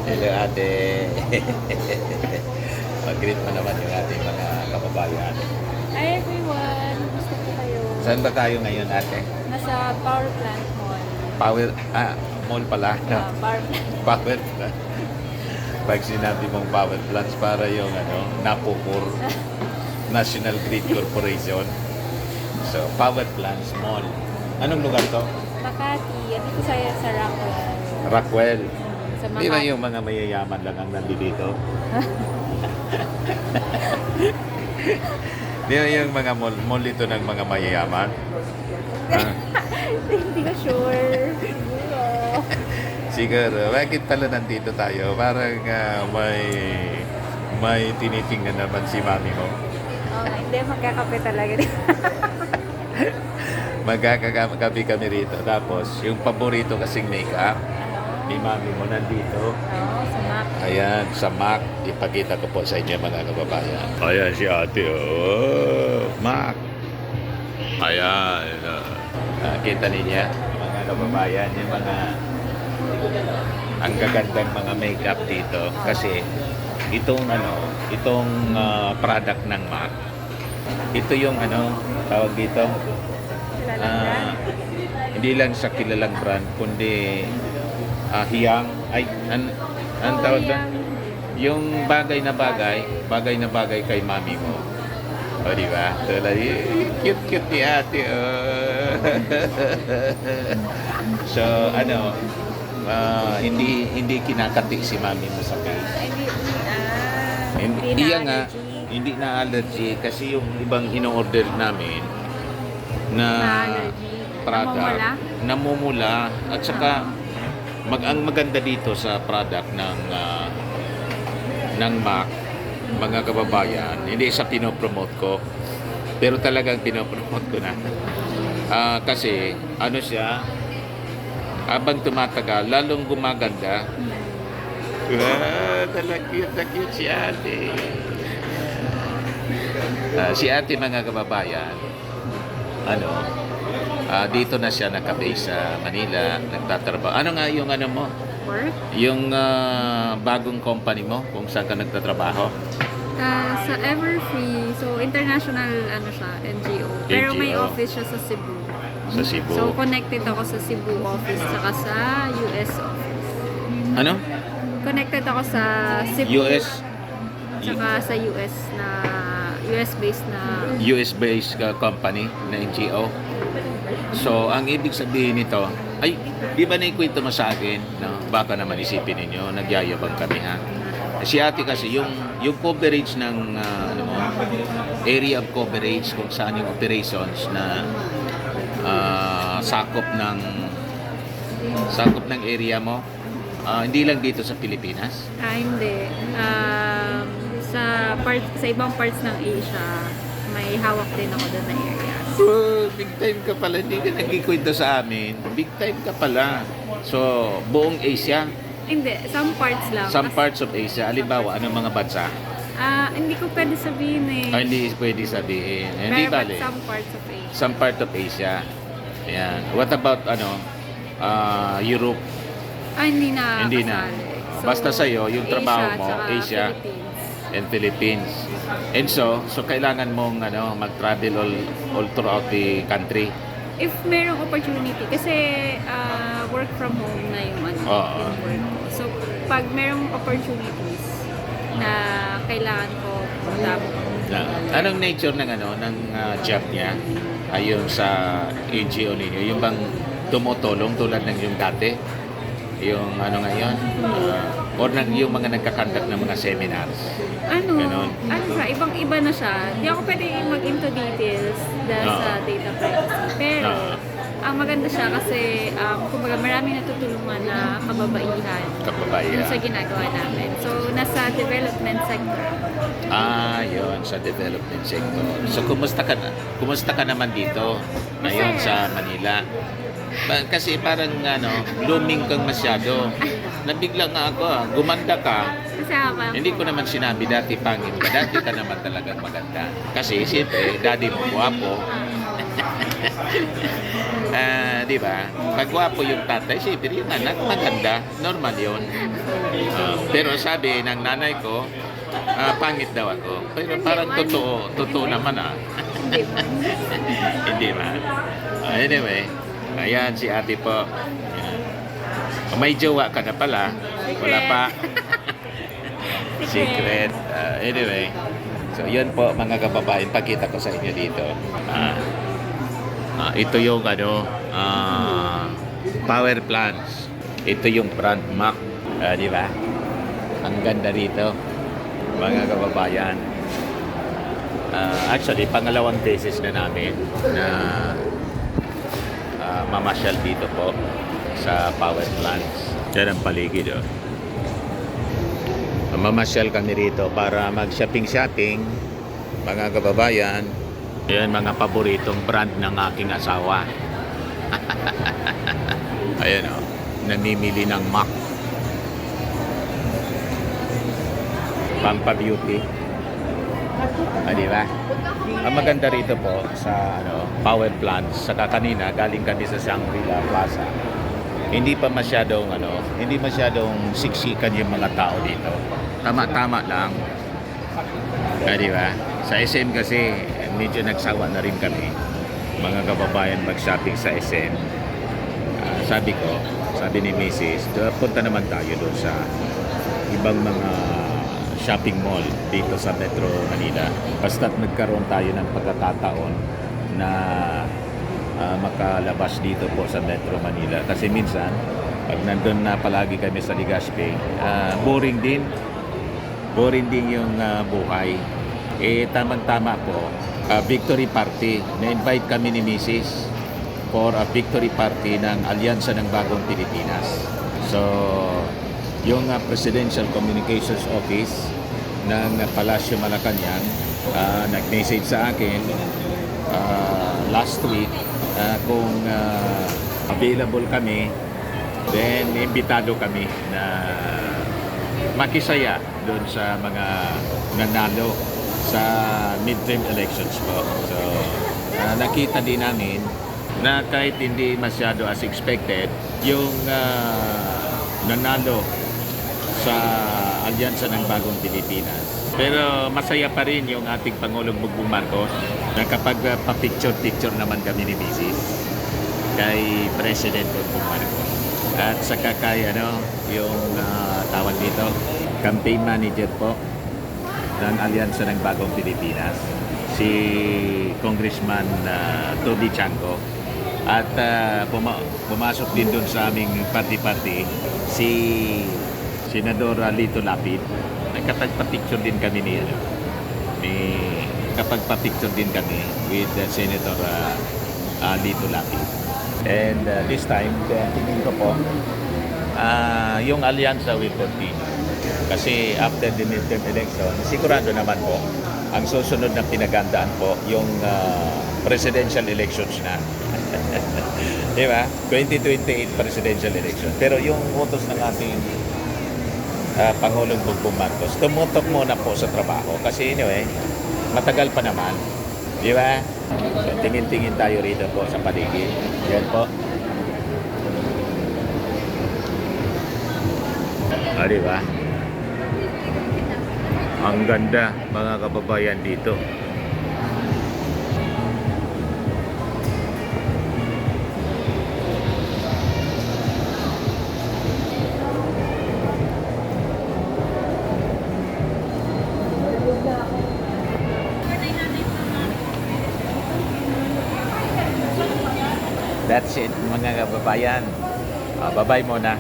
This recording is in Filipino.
Hello ate. Mag-greet mo naman yung ating mga kababayan. Hi everyone! Gusto ko kayo? Saan ba tayo ngayon ate? Nasa power plant mall. Mall pala. Power plant. Power plant. Pag sinabi mong power plants, para yung Napocor National Grid Corporation. So, power plants mall. Anong lugar to? Makati. Yan dito sa Rockwell. Rockwell. Sa Di ba Makati. yung mga mayayaman lang ang nandito? Di ba yung mga mall ito ng mga mayayaman? Hindi ko sure. Siguro. Siguro. Bakit pala nandito tayo? Parang may tinitingnan naman si mami mo. Hindi, magkakape talaga. Magkakagabi kami rito. Tapos, yung paborito kasing makeup ni mami mo nandito. Sa Mac. Ayan, sa Mac. Ipakita ko po sa inyo mga kababayan. Ayan si ate. Oh, Mac. Ayan. Kita niya, mga kababayan, yung mga ang gagandang mga makeup dito. Kasi itong product ng Mac. Ito yung tawag dito. Hindi lang sa kilalang brand, kundi hiyang, ang tawag doon? Yung bagay na bagay kay mami mo. O, di ba? Cute ni ate. Oh. So, hindi kinakati si mami mo sa face. Hindi Iya na nga, allergy. hindi na allergy kasi yung ibang ino-order namin na allergy. product namumula at saka ang maganda dito sa product ng Mac, mga kababayan, hindi sa pinopromote ko pero talagang pinopromote ko na kasi siya habang tumatagal lalong gumaganda. Talagang cute si ate. Si ate, mga kababayan, dito na siya nakabase sa Manila, nagtatrabaho. Ano nga yung mo? Work? Yung bagong company mo, kung saan ka nagtatrabaho? Sa Everfree. So, international siya, NGO. Pero may NGO. office siya sa Cebu. Sa Cebu. So, connected ako sa Cebu office saka sa US office. Ano? Connected ako sa Cebu US? saka sa US-based na US-based company na NGO. So, ang ibig sabihin nito, di ba naikwento mo sa akin, no? Baka naman isipin ninyo, nagyayabang kami ha. Si ate kasi, yung coverage ng, area of coverage, kung saan yung operations na sakop ng area mo, hindi lang dito sa Pilipinas. hindi. Sa ibang parts ng Asia, may hawak din ako doon na areas. Oh, big time ka pala. Hindi ka nagkikwento sa amin. Big time ka pala. So, buong Asia? Hindi, some parts lang. Some parts of Asia. Halimbawa, anong mga bansa? Hindi ko pwede sabihin eh. Hindi pwede sabihin. Hindi Pero bale. some parts of Asia. Some part of Asia. Ayan. What about, Europe? Hindi na Hindi na. kasali. Basta sa'yo, yung trabaho mo, tsaka Asia. Philippines. And Philippines. And so kailangan mong mag-travel all throughout the country. If merong opportunity, kasi work from home na yung Oo. yung work ko. So, pag merong opportunities na kailangan ko punta Anong nature ng job niya? Ayon sa NGO ninyo, yung bang tumutulong tulad ng yung dati? Yung ngayon? Or yung mga nagkakandak ng mga seminars? Ganon. Ibang-iba na siya. Hindi ako pwede mag-into details dahil sa data privacy. Pero, ang maganda siya kasi, kumbaga marami natutulungan na kababaihan Kababayan. sa ginagawa namin. So, nasa development sector. Yun, sa development sector. So, kumusta ka naman dito ngayon sa Manila? Kasi parang blooming kang masyado. Nabigla nga ako gumanda ka. Kasi ba? Hindi ko naman sinabi dati pangit ka. Dati ka naman talagang maganda. Kasi siyempre, daddy mo guwapo. Di ba? Magwapo yung tatay, siyempre yung anak, maganda. Normal yun. Pero sabi ng nanay ko, pangit daw ako. Pero parang totoo naman Hindi man. Hindi man. Anyway, ayan si ate po. May jowa ka na pala. Wala pa. Secret. Anyway, so yun po mga kababayan, pakita ko sa inyo dito. Ito yung power plants. Ito yung brand Mac. Di ba? Ang ganda rito, mga kababayan. Actually, pangalawang beses na namin na mamasyal dito po sa power plants. Yan ang paligid. Mamasyal kami rito para mag-shopping, mga kababayan. Yan mga paboritong brand ng aking asawa. Ayan namimili ng Mac. Pampa-beauty. Di ba? Ang maganda rito po sa power plants, saka kanina galing kami sa Shangri-La Plaza. Hindi masyadong siksikan yung mga tao dito. Tama-tama lang. Di ba? Sa SM kasi medyo nagsawa na rin kami, mga kababayan, mag-shopping sa SM. Sabi ni Mrs., punta naman tayo doon sa ibang mga shopping mall dito sa Metro Manila. Basta't nagkaroon tayo ng pagkakataon na makalabas dito po sa Metro Manila. Kasi minsan, pag nandun na palagi kami sa Legazpi, boring din yung buhay. Tamang-tama po, victory party. Na-invite kami ni Mrs. for a victory party ng Alyansa ng Bagong Pilipinas. So, yung Presidential Communications Office ng Palasyo Malacanang nag-message sa akin last week kung available kami, then imbitado kami na makisaya doon sa mga nanalo sa midterm elections po. So, nakita din namin na kahit hindi masyado as expected, yung nanalo sa Alyansa ng Bagong Pilipinas. Pero masaya pa rin yung ating Pangulong Bongbong Marcos na kapag pa-picture-picture naman kami ni Mrs. kay President Bongbong Marcos. At saka kay yung tawag dito, campaign manager po ng Alyansa ng Bagong Pilipinas, si Congressman Toby Chanco. At pumasok din doon sa aming party-party si Senador Lito Lapid. Nakapagpa-picture din kami kapagpa-picture din kami with Senator Lito Lapid. And this time, tingin ko po, yung alyansa will continue. Kasi after the midterm election, sigurado naman po, ang susunod na pinagandaan po, yung presidential elections na. Di ba? 2028 presidential election. Pero yung utos ng ating Pangulong Bongbong Marcos, tumutok muna po sa trabaho. Kasi anyway, matagal pa naman. Di ba? So, tingin-tingin tayo rito po sa paligid. Yan po. Di ba? Ang ganda, mga kababayan, dito. That's it, mga kababayan. Bye-bye muna.